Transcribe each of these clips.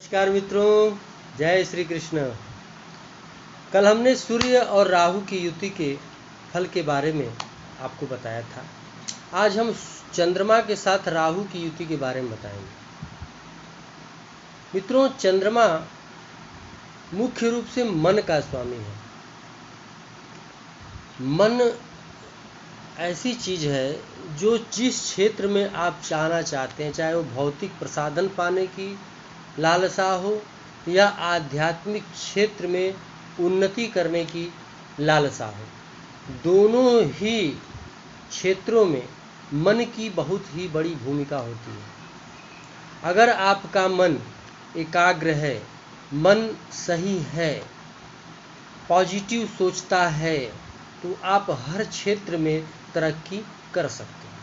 नमस्कार मित्रों, जय श्री कृष्ण। कल हमने सूर्य और राहु की युति के फल के बारे में आपको बताया था। आज हम चंद्रमा के साथ राहु की युति के बारे में बताएंगे। मित्रों, चंद्रमा मुख्य रूप से मन का स्वामी है। मन ऐसी चीज है जो जिस क्षेत्र में आप जाना चाहते हैं, चाहे वो भौतिक प्रसाधन पाने की लालसा हो या आध्यात्मिक क्षेत्र में उन्नति करने की लालसा हो, दोनों ही क्षेत्रों में मन की बहुत ही बड़ी भूमिका होती है। अगर आपका मन एकाग्र है, मन सही है, पॉजिटिव सोचता है, तो आप हर क्षेत्र में तरक्की कर सकते हैं।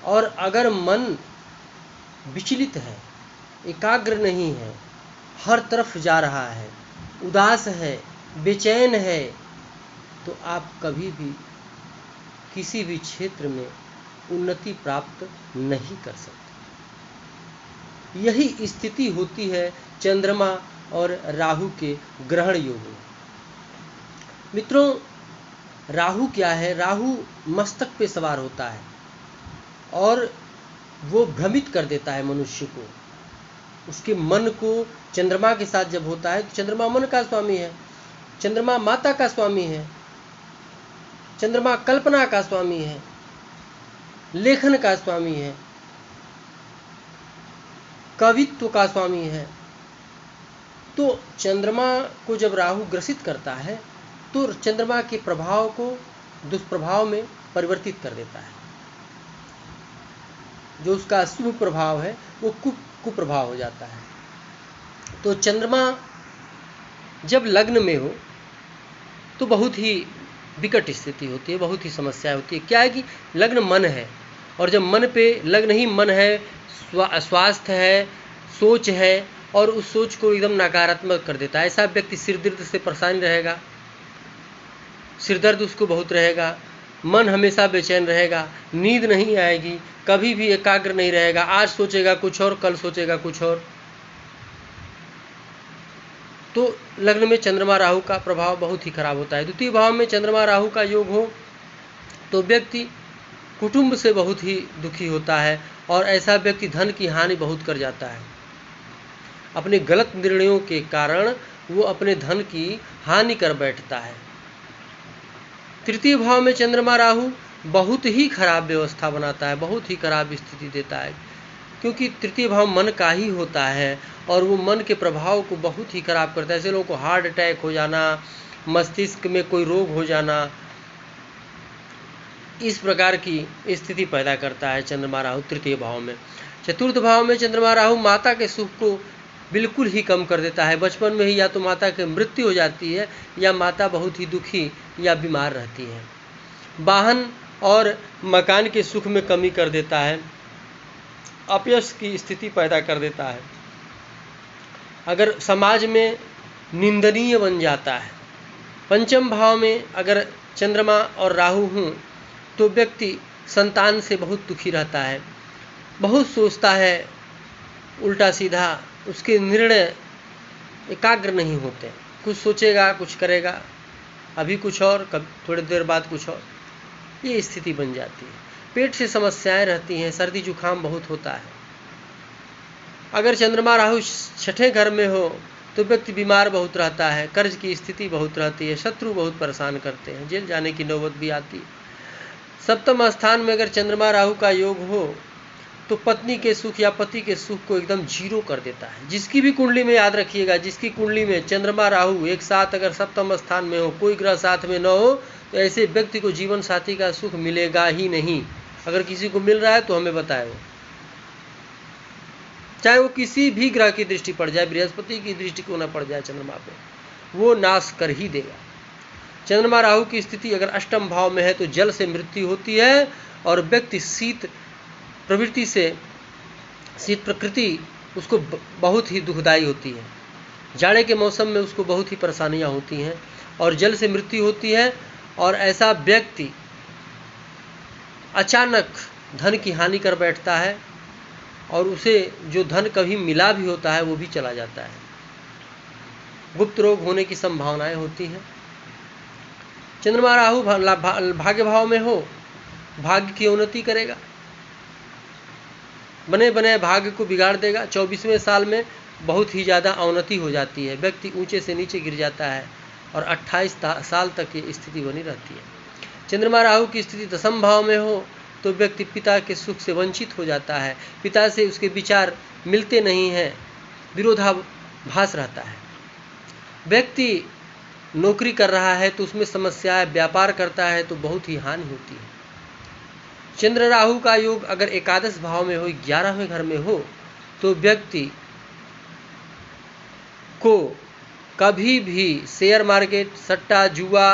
और अगर मन विचलित है, एकाग्र नहीं है, हर तरफ जा रहा है, उदास है, बेचैन है, तो आप कभी भी किसी भी क्षेत्र में उन्नति प्राप्त नहीं कर सकते। यही स्थिति होती है चंद्रमा और राहु के ग्रहण योग में। मित्रों, राहु क्या है? राहु मस्तक पे सवार होता है और वो भ्रमित कर देता है मनुष्य को। उसके मन को चंद्रमा के साथ जब होता है तो चंद्रमा मन का स्वामी है, चंद्रमा माता का स्वामी है, चंद्रमा कल्पना का स्वामी है, लेखन का स्वामी है, कवित्व का स्वामी है। तो चंद्रमा को जब राहु ग्रसित करता है तो चंद्रमा के प्रभाव को दुष्प्रभाव में परिवर्तित कर देता है। जो उसका शुभ प्रभाव है वो कुप्रभाव हो जाता है। तो चंद्रमा जब लग्न में हो तो बहुत ही विकट स्थिति होती है, बहुत ही समस्या होती है। क्या है कि लग्न मन है, और जब मन पे लग्न ही मन है, स्वास्थ्य है, सोच है, और उस सोच को एकदम नकारात्मक कर देता है। ऐसा व्यक्ति सिर दर्द से परेशान रहेगा, सिर दर्द उसको बहुत रहेगा, मन हमेशा बेचैन रहेगा, नींद नहीं आएगी, कभी भी एकाग्र नहीं रहेगा, आज सोचेगा कुछ और, कल सोचेगा कुछ और। तो लग्न में चंद्रमा राहु का प्रभाव बहुत ही खराब होता है। द्वितीय भाव में चंद्रमा राहु का योग हो तो व्यक्ति कुटुंब से बहुत ही दुखी होता है, और ऐसा व्यक्ति धन की हानि बहुत कर जाता है। अपने गलत निर्णयों के कारण वो अपने धन की हानि कर बैठता है। तृतीय भाव में चंद्रमा राहु बहुत ही खराब व्यवस्था बनाता है, बहुत ही खराब स्थिति देता है, क्योंकि तृतीय भाव मन का ही होता है और वो मन के प्रभाव को बहुत ही खराब करता है। ऐसे लोगों को हार्ट अटैक हो जाना, मस्तिष्क में कोई रोग हो जाना, इस प्रकार की स्थिति पैदा करता है चंद्रमा राहु तृतीय भाव में। चतुर्थ भाव में चंद्रमा राहु माता के सुख को बिल्कुल ही कम कर देता है। बचपन में ही या तो माता की मृत्यु हो जाती है या माता बहुत ही दुखी या बीमार रहती है। वाहन और मकान के सुख में कमी कर देता है, अपयश की स्थिति पैदा कर देता है। अगर समाज में निंदनीय बन जाता है। पंचम भाव में अगर चंद्रमा और राहु हों तो व्यक्ति संतान से बहुत दुखी रहता है, बहुत सोचता है उल्टा सीधा, उसके निर्णय एकाग्र नहीं होते, कुछ सोचेगा कुछ करेगा, अभी कुछ और, कभी थोड़ी देर बाद कुछ और, ये स्थिति बन जाती है। पेट से समस्याएं रहती हैं, सर्दी जुकाम बहुत होता है। अगर चंद्रमा राहु छठे घर में हो तो व्यक्ति बीमार बहुत रहता है, कर्ज की स्थिति बहुत रहती है, शत्रु बहुत परेशान करते हैं, जेल जाने की नौबत भी आती है। सप्तम स्थान में अगर चंद्रमा राहु का योग हो तो पत्नी के सुख या पति के सुख को एकदम जीरो कर देता है। जिसकी भी कुंडली में, याद रखिएगा, जिसकी कुंडली में चंद्रमा राहु एक साथ अगर सप्तम स्थान में हो, कोई ग्रह साथ में न हो, तो ऐसे व्यक्ति को जीवन साथी का सुख मिलेगा ही नहीं। अगर किसी को मिल रहा है तो हमें बताए, चाहे वो किसी भी ग्रह की दृष्टि पड़ जाए, बृहस्पति की दृष्टि को न पड़ जाए चंद्रमा पे, वो नाश कर ही देगा। चंद्रमा राहु की स्थिति अगर अष्टम भाव में है तो जल से मृत्यु होती है, और व्यक्ति शीत प्रवृत्ति से, शीत प्रकृति उसको बहुत ही दुखदाई होती है। जाड़े के मौसम में उसको बहुत ही परेशानियां होती हैं और जल से मृत्यु होती है, और ऐसा व्यक्ति अचानक धन की हानि कर बैठता है, और उसे जो धन कभी मिला भी होता है वो भी चला जाता है। गुप्त रोग होने की संभावनाएं होती हैं। चंद्रमा राहु भाग्य भाव में हो, भाग्य की उन्नति करेगा, बने बने भाग्य को बिगाड़ देगा। 24वें साल में बहुत ही ज़्यादा अवनति हो जाती है, व्यक्ति ऊंचे से नीचे गिर जाता है और 28 साल तक ये स्थिति बनी रहती है। चंद्रमा राहु की स्थिति दशम भाव में हो तो व्यक्ति पिता के सुख से वंचित हो जाता है, पिता से उसके विचार मिलते नहीं हैं, विरोधाभास रहता है। व्यक्ति नौकरी कर रहा है तो उसमें समस्याएं, व्यापार करता है तो बहुत ही हानि होती है। चंद्र राहु का योग अगर एकादश भाव में हो, 11वें घर में हो, तो व्यक्ति को कभी भी शेयर मार्केट, सट्टा, जुआ,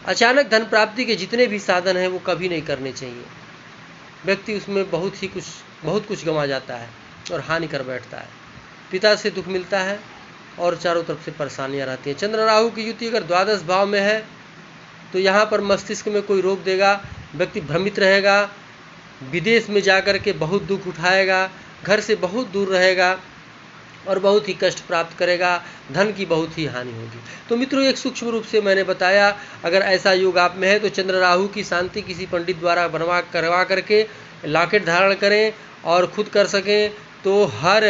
अचानक धन प्राप्ति के जितने भी साधन हैं वो कभी नहीं करने चाहिए। व्यक्ति उसमें बहुत कुछ गंवा जाता है और हानि कर बैठता है। पिता से दुख मिलता है और चारों तरफ से परेशानियां रहती हैं। चंद्र राहु की युति अगर द्वादश भाव में है तो यहाँ पर मस्तिष्क में कोई रोग देगा, व्यक्ति भ्रमित रहेगा, विदेश में जाकर के बहुत दुख उठाएगा, घर से बहुत दूर रहेगा और बहुत ही कष्ट प्राप्त करेगा, धन की बहुत ही हानि होगी। तो मित्रों, एक सूक्ष्म रूप से मैंने बताया, अगर ऐसा योग आप में है तो चंद्र राहु की शांति किसी पंडित द्वारा करवा करके लॉकेट धारण करें और खुद कर सकें तो हर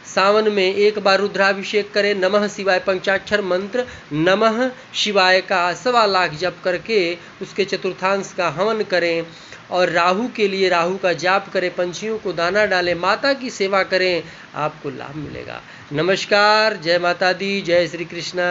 सावन में एक बार रुद्राभिषेक करें, नमः शिवाय पंचाक्षर मंत्र नमः शिवाय का 1.25 लाख जप करके उसके चतुर्थांश का हवन करें और राहु के लिए राहु का जाप करें, पंछियों को दाना डालें, माता की सेवा करें, आपको लाभ मिलेगा। नमस्कार, जय माता दी, जय श्री कृष्णा।